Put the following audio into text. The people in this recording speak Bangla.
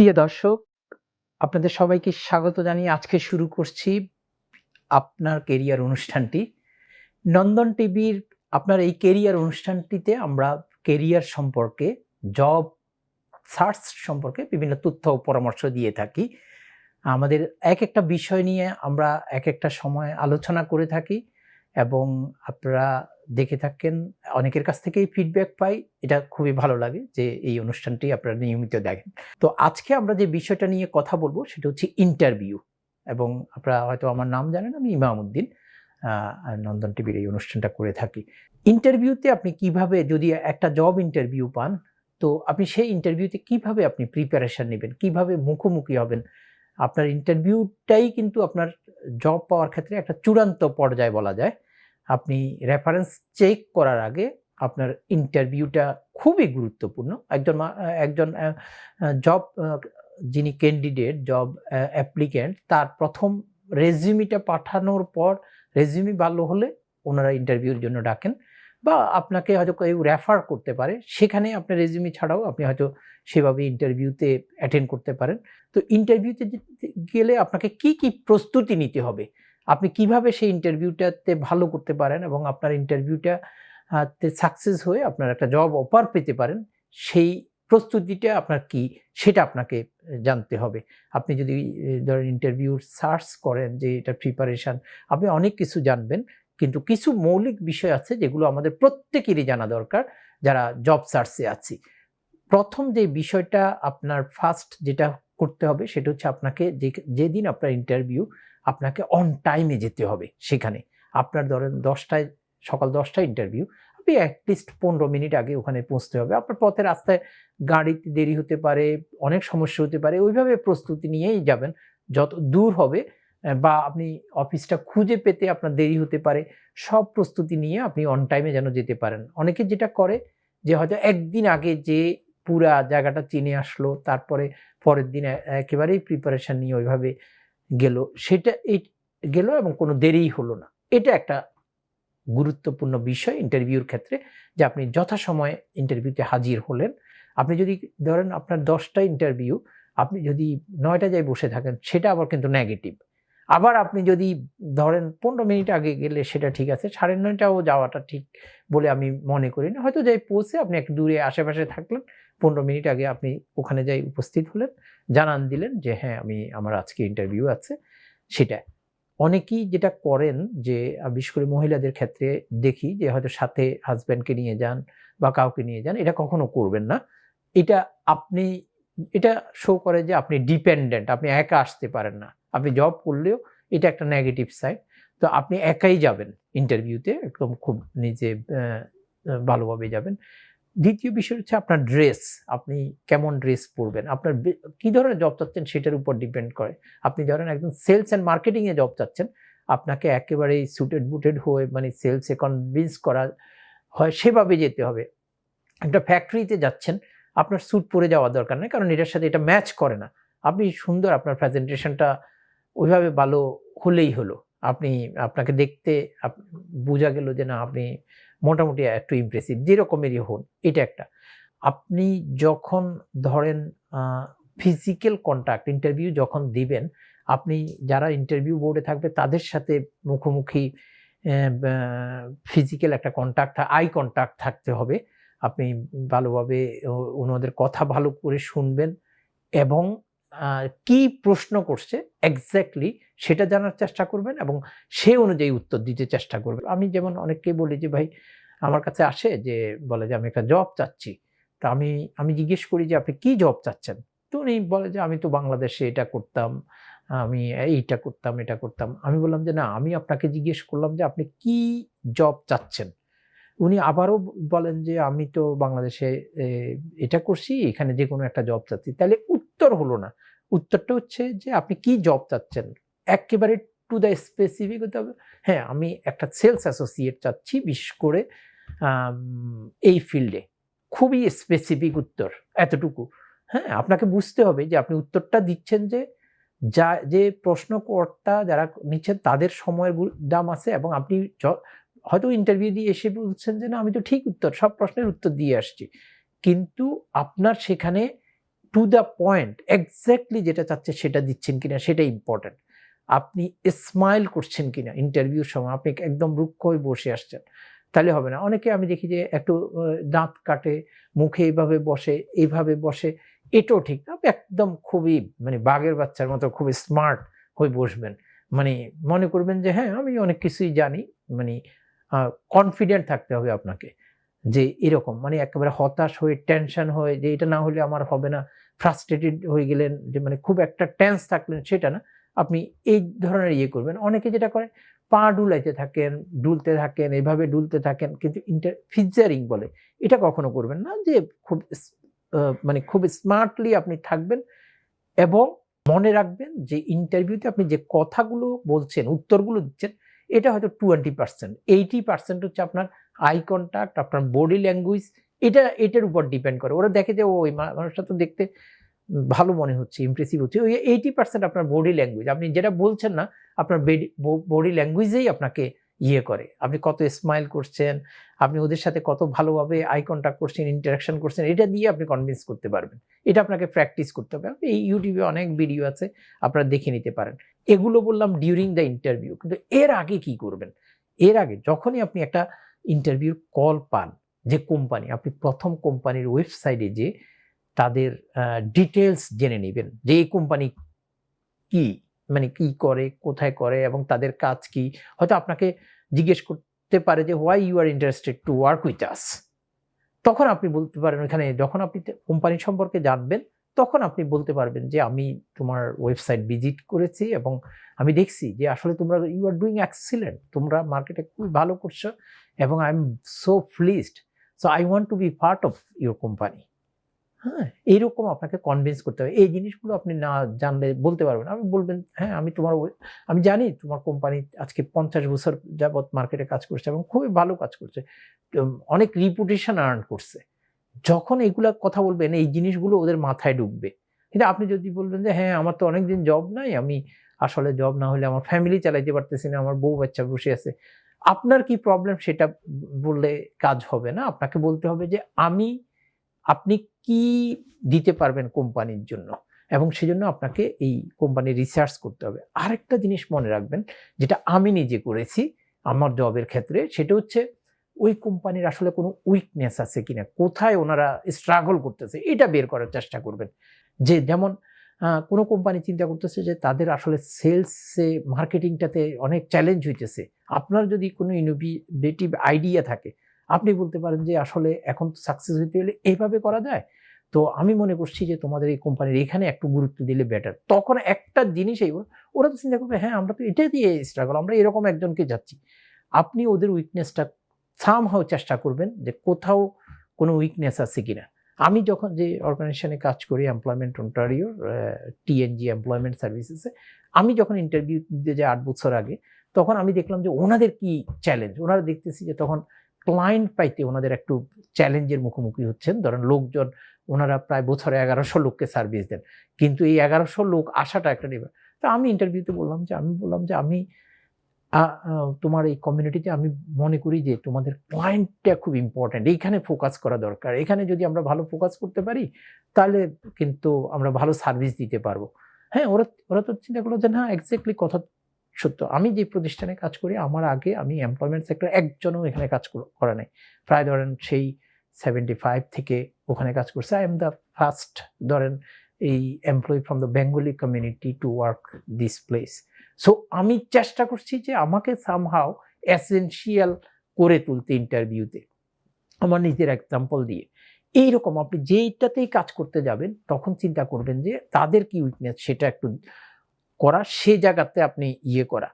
প্রিয় দর্শক, আপনাদের সবাইকে স্বাগত জানিয়ে আজকে শুরু করছি আপনার কেরিয়ার অনুষ্ঠানটি। নন্দন টিভির আপনার এই কেরিয়ার অনুষ্ঠানটিতে আমরা কেরিয়ার সম্পর্কে, জব সার্চ সম্পর্কে বিভিন্ন তথ্য ও পরামর্শ দিয়ে থাকি। আমাদের একটা বিষয় নিয়ে আমরা একটা সময় আলোচনা করে থাকি এবং আপনারা দেখে থাকেন, অনেকের কাছ থেকেই ফিডব্যাক পাই। এটা খুবই ভালো লাগে যে এই অনুষ্ঠানটি আপনারা নিয়মিত দেখেন। তো আজকে আমরা যে বিষয়টা নিয়ে কথা বলবো সেটা হচ্ছে ইন্টারভিউ, এবং আপনারা হয়তো আমার নাম জানেন, আমি ইমাম উদ্দিন। নন্দন টিভির এই অনুষ্ঠানটা করে থাকি। ইন্টারভিউতে আপনি কিভাবে, যদি একটা জব ইন্টারভিউ পান, তো আপনি সেই ইন্টারভিউতে কিভাবে আপনি প্রিপারেশন নেবেন, কিভাবে মুখোমুখি হবেন। আপনার ইন্টারভিউটাই কিন্তু আপনার জব পাওয়ার ক্ষেত্রে একটা চূড়ান্ত পর্যায় বলা যায়। আপনি রেফারেন্স চেক করার আগে আপনার ইন্টারভিউটা খুবই গুরুত্বপূর্ণ। একজন জব যিনি ক্যান্ডিডেট, জব অ্যাপ্লিক্যান্ট, তার প্রথম রেজিউমিটা পাঠানোর পর রেজিউমি ভালো হলে ওনারা ইন্টারভিউর জন্য ডাকেন, বা আপনাকে হয়তো কেউ রেফার করতে পারে, সেখানে আপনার রেজিউমি ছাড়াও আপনি হয়তো সেভাবে ইন্টারভিউতে অ্যাটেন্ড করতে পারেন। তো ইন্টারভিউতে গেলে আপনাকে কি প্রস্তুতি নিতে হবে, আপনি কিভাবে সেই ইন্টারভিউটাতে ভালো করতে পারেন এবং আপনার ইন্টারভিউটা তে সাকসেস হয়ে আপনার একটা জব অফার পেতে পারেন, সেই প্রস্তুতিটা আপনার কি, সেটা আপনাকে জানতে হবে। আপনি যদি ধরেন ইন্টারভিউ সার্চ করেন যে এটা প্রিপারেশন, আপনি অনেক কিছু জানবেন, কিন্তু কিছু মৌলিক বিষয় আছে যেগুলো আমাদের প্রত্যেকেরই জানা দরকার যারা জব সার্চে আছি। প্রথম যে বিষয়টা আপনার ফার্স্ট যেটা করতে হবে সেটা হচ্ছে আপনাকে যেদিন আপনার ইন্টারভিউ, আপনাকে অন টাইমে যেতে হবে সেখানে। আপনার ধরেন সকাল 10টায় ইন্টারভিউ, আপনি অ্যাটলিস্ট 15 মিনিট আগে ওখানে পৌঁছতে হবে। আপনার পথে রাস্তায় গাড়িতে দেরি হতে পারে, অনেক সমস্যা হতে পারে, ওইভাবে প্রস্তুতি নিয়েই যাবেন। যত দূর হবে বা আপনি অফিসটা খুঁজে পেতে আপনার দেরি হতে পারে, সব প্রস্তুতি নিয়ে আপনি অন টাইমে যেন যেতে পারেন। অনেকে যেটা করে যে হয়তো একদিন আগে যে পুরা জায়গাটা চিনে আসলো, তারপরে পরের দিন একেবারেই প্রিপারেশন নিয়ে ওইভাবে গেল, সেটা গেল এবং কোনো দেরিই হলো না। এটা একটা গুরুত্বপূর্ণ বিষয় ইন্টারভিউর ক্ষেত্রে, যে আপনি যথাসময়ে ইন্টারভিউতে হাজির হলেন। আপনি যদি ধরেন আপনার 10টা ইন্টারভিউ, আপনি যদি 9টায় যাই বসে থাকেন, সেটা আবার কিন্তু নেগেটিভ। আবার আপনি যদি ধরেন 15 মিনিট আগে গেলে সেটা ঠিক আছে, 9:30টাও যাওয়াটা ঠিক বলে আমি মনে করি না। হয়তো যাই পৌঁছে আপনি একটু দূরে আশেপাশে থাকলেন, 15 মিনিট আগে আপনি ওখানে যাই উপস্থিত হলেন, জানান দিলেন যে হ্যাঁ, আমার আজকে ইন্টারভিউ আছে, সেটা। অনেকেই যেটা করেন যে বিশেষ করে মহিলাদের ক্ষেত্রে দেখি যে হয়তো সাথে হাসব্যান্ডকে নিয়ে যান বা কাউকে নিয়ে যান, এটা কখনো করবেন না। এটা আপনি এটা শো করে যে আপনি ডিপেন্ডেন্ট, আপনি একা আসতে পারেন না। আপনি জব করলেও এটা একটা নেগেটিভ সাইড। তো আপনি একাই যাবেন ইন্টারভিউতে, একদম খুব নিজে ভালোভাবে যাবেন। দ্বিতীয় বিষয় হচ্ছে আপনার ড্রেস। আপনি কেমন ড্রেস পরবেন, আপনার কি ধরনের জব চাচ্ছেন সেটার উপর ডিপেন্ড করে। আপনি ধরেন একদম সেলস অ্যান্ড মার্কেটিং এ জব চাচ্ছেন, আপনাকে একেবারেই সুটেড বুটেড হয়ে, মানে সেলসে কনভিন্স করা হয় সেভাবে যেতে হবে। একটা ফ্যাক্টরিতে যাচ্ছেন, আপনার স্যুট পরে যাওয়ার দরকার নেই, কারণ এটার সাথে এটা ম্যাচ করে না। আপনি সুন্দর, আপনার প্রেজেন্টেশনটা ওইভাবে ভালো হলেই হলো। আপনাকে দেখতে বোঝা গেল যে না, আপনি মোটামুটি একটু ইমপ্রেসিভ, যেরকমেরই হন, এটা একটা। আপনি যখন ধরেন ফিজিক্যাল কন্টাক্ট ইন্টারভিউ যখন দিবেন, আপনি যারা ইন্টারভিউ বোর্ডে থাকবে তাদের সাথে মুখোমুখি ফিজিক্যাল একটা কন্টাক্ট, আই কন্টাক্ট থাকতে হবে। আপনি ভালোভাবে ওনাদের কথা ভালো করে শুনবেন এবং কি প্রশ্ন করছে এক্স্যাক্টলি সেটা জানার চেষ্টা করবেন এবং সে অনুযায়ী উত্তর দিতে চেষ্টা করবেন। আমি যেমন অনেককেই বলি যে ভাই, আমার কাছে আসে যে বলে যে আমি একটা জব চাচ্ছি। তো আমি জিজ্ঞেস করি যে আপনি কি জব চাচ্ছেন? তো উনি বলে যে আমি তো বাংলাদেশে এটা করতাম, আমি এইটা করতাম, এটা করতাম। আমি বললাম যে না, আমি আপনাকে জিজ্ঞেস করলাম যে আপনি কি জব চাচ্ছেন? উনি আবারও বলেন যে আমি তো বাংলাদেশে এ এটা করছি, এখানে যেকোনো একটা জব চাচ্ছি। তাহলে উত্তর হলো না। উত্তরটা হচ্ছে যে আপনি কি জব চাচ্ছেন? এক্কেবারে টু দ্যা স্পেসিফিক হতে হবে। হ্যাঁ, আমি একটা সেলস অ্যাসোসিয়েট চাচ্ছি, বিশেষ করে আম এই ফিল্ডে। খুবই স্পেসিফিক উত্তর, এতটুকু। হ্যাঁ, আপনাকে বুঝতে হবে যে আপনি উত্তরটা দিচ্ছেন যে প্রশ্নকর্তা যারা নিচ্ছেন তাদের সময়ের দাম আছে, এবং আপনি হয়তো ইন্টারভিউ দিয়ে এসে বলছেন যে না, আমি তো ঠিক উত্তর, সব প্রশ্নের উত্তর দিয়ে আসছি। কিন্তু আপনার সেখানে টু দ্য পয়েন্ট এক্স্যাক্টলি যেটা চাচ্ছে সেটা দিচ্ছেন কিনা সেটা ইম্পর্টেন্ট। আপনি স্মাইল করছেন কিনা ইন্টারভিউর সময়, আপনি একদম রুক্ষ হয়ে বসে আসছেন, তাহলে হবে না। অনেকে আমি দেখি যে একটু দাঁত কাটে, মুখে এইভাবে বসে, এটাও ঠিক না। আপনি একদম খুবই মানে বাঘের বাচ্চার মতো খুবই স্মার্ট হয়ে বসবেন। মানে মনে করবেন যে হ্যাঁ, আমি অনেক কিছুই জানি। মানে কনফিডেন্ট থাকতে হবে আপনাকে। যে এরকম মানে একেবারে হতাশ হয়ে টেনশন হয়ে যে এটা না হলে আমার হবে না, ফ্রাস্ট্রেটেড হয়ে গেলেন, যে মানে খুব একটা টেন্স থাকলেন সেটা না। আপনি এই ধরনের ইয়ে করবেন। অনেকে যেটা করে পা ডুলাইতে থাকেন, ডুলতে থাকেন, এভাবে ডুলতে থাকেন, কিন্তু ফিচারিং বলে। এটা কখনো করবেন না। যে খুব মানে খুব স্মার্টলি আপনি থাকবেন এবং মনে রাখবেন যে ইন্টারভিউতে আপনি যে কথাগুলো বলছেন, উত্তরগুলো দিচ্ছেন, এটা হয়তো 20%, 80% হচ্ছে আপনার আই কনট্যাক্ট, আপনার বডি ল্যাঙ্গুয়েজ, এটার উপর ডিপেন্ড করে। ওরা দেখে যে ওই মানুষটা তো দেখতে ভালো মনে হচ্ছে, ইমপ্রেসিভ হচ্ছে। ওই 80% আপনার বডি ল্যাঙ্গুয়েজ, আপনি যেটা বলছেন না, আপনার বডি ল্যাঙ্গুয়েজেই আপনাকে ইয়ে করে। আপনি কত স্মাইল করছেন, আপনি ওদের সাথে কত ভালোভাবে আই কনট্যাক্ট করছেন, ইন্টারাকশন করছেন, এটা দিয়ে আপনি কনভিন্স করতে পারবেন। এটা আপনাকে প্র্যাকটিস করতে হবে। এই ইউটিউবে অনেক ভিডিও আছে, আপনারা দেখে নিতে পারেন। এগুলো বললাম ডিউরিং দ্য ইন্টারভিউ। কিন্তু এর আগে কি করবেন? এর আগে যখনই আপনি একটা ইন্টারভিউর কল পান, যে কোম্পানি, আপনি প্রথম কোম্পানির ওয়েবসাইটে যেয়ে তাদের ডিটেইলস জেনে নিবেন যে এই কোম্পানি কি, মানে কি করে, কোথায় করে এবং তাদের কাজ কি। হয়তো আপনাকে জিজ্ঞেস করতে পারে যে why you are interested to work with us. তখন আপনি বলতে পারেন, ওখানে যখন আপনি কোম্পানি সম্পর্কে জানবেন, তখন আপনি বলতে পারবেন যে আমি তোমার ওয়েবসাইট ভিজিট করেছি এবং আমি দেখছি যে আসলে তোমরা ইউ আর ডুইং এক্সিলেন্ট, তোমরা মার্কেটে খুবই ভালো করছো এবং I am so pleased, so I want to be part of your company. হ্যাঁ, এইরকম আপনাকে কনভিন্স করতে হবে। এই জিনিসগুলো আপনি না জানলে বলতে পারবেন। আপনি বলবেন, হ্যাঁ, আমি জানি তোমার কোম্পানি আজকে 50 বছর যাবৎ মার্কেটে কাজ করছে এবং খুবই ভালো কাজ করছে। অনেক রিপুটেশন আর্ন করছে। যখন এগুলা কথা বলবেন, এই জিনিসগুলো ওদের মাথায় ঢুকবে। কিন্তু আপনি যদি বলবেন যে হ্যাঁ, আমার তো অনেকদিন জব নাই, আমি আসলে জব না হলে আমার ফ্যামিলি চালাইতে পারতেছি না, আমার বউ বাচ্চা বসে আছে। আপনার কি প্রবলেম সেটা বললে কাজ হবে না। আপনাকে বলতে হবে যে আপনি কি দিতে পারবেন কোম্পানির জন্য, এবং সেজন্য আপনাকে এই কোম্পানির রিসার্চ করতে হবে। আরেকটা জিনিস মনে রাখবেন, যেটা আমি নিজে করেছি আমার জবের ক্ষেত্রে, সেটা হচ্ছে ওই কোম্পানির আসলে কোনো উইকনেস আছে কিনা, কোথায় ওনারা স্ট্রাগল করতেছে, এটা বের করার চেষ্টা করবেন। যে যেমন কোনো কোম্পানি চিন্তা করতেছে যে তাদের আসলে সেলসে, মার্কেটিংটাতে অনেক চ্যালেঞ্জ হইতেছে। আপনার যদি কোনো ইনোভেটিভ আইডিয়া থাকে, আপনি বলতে পারেন যে আসলে এখন সাকসেস হইতে হলে এইভাবে করা যায়। তো আমি মনে করছি যে তোমাদের এই কোম্পানির এখানে একটু গুরুত্ব দিলে বেটার। তখন একটা জিনিসই ওরা তো চিন্তা করবে, হ্যাঁ, আমরা তো এটা দিয়ে স্ট্রাগল, আমরা এরকম একজনকে যাচ্ছি। আপনি ওদের উইকনেসটা সামহাউ চেষ্টা করবেন যে কোথাও কোনো উইকনেস আছে কিনা। আমি যখন যে অর্গানাইজেশনে কাজ করি, এমপ্লয়মেন্ট অন্টারিওর, টিএনজি এমপ্লয়মেন্ট সার্ভিসেসে, আমি যখন ইন্টারভিউ দিতে যাই 8 বছর আগে, তখন আমি দেখলাম যে ওনাদের কি চ্যালেঞ্জ। ওনারা দেখতেছি যে তখন ক্লায়েন্ট পাইতে ওনাদের একটু চ্যালেঞ্জের মুখোমুখি হচ্ছেন। ধরেন লোকজন, ওনারা প্রায় বছরে 1100 লোককে সার্ভিস দেন। কিন্তু এই 1100 লোক আসাটা একটা ব্যাপার। তো আমি ইন্টারভিউতে বললাম যে আমি তোমার এই কমিউনিটিতে আমি মনে করি যে তোমাদের ক্লায়েন্টটা খুব ইম্পর্টেন্ট। এইখানে ফোকাস করা দরকার। এখানে যদি আমরা ভালো ফোকাস করতে পারি, তাহলে কিন্তু আমরা ভালো সার্ভিস দিতে পারবো। হ্যাঁ, ওরা তো চিন্তা করলো যে না, এক্সাক্টলি কথা সত্য। আমি যে প্রতিষ্ঠানে কাজ করি, আমার আগে আমি এমপ্লয়মেন্ট সেক্টর একজনও এখানে কাজ করে নাই। প্রায় ধরেন সেই 75 থেকে ওখানে কাজ করছে। আই এম দ্য ফার্স্ট, ধরেন, এই employee from the Bengali community to work this place. So আমি চেষ্টা করছি যে আমাকে সামহাউ এসেনশিয়াল করে তুলতে ইন্টারভিউতে, আমার নিজের এক্সাম্পল দিয়ে। এইরকম আপনি যেইটাতেই কাজ করতে যাবেন, তখন চিন্তা করবেন যে তাদের কি উইকনেস সেটা একটু করা, সে জায়গাতে আপনি ইয়ে করা।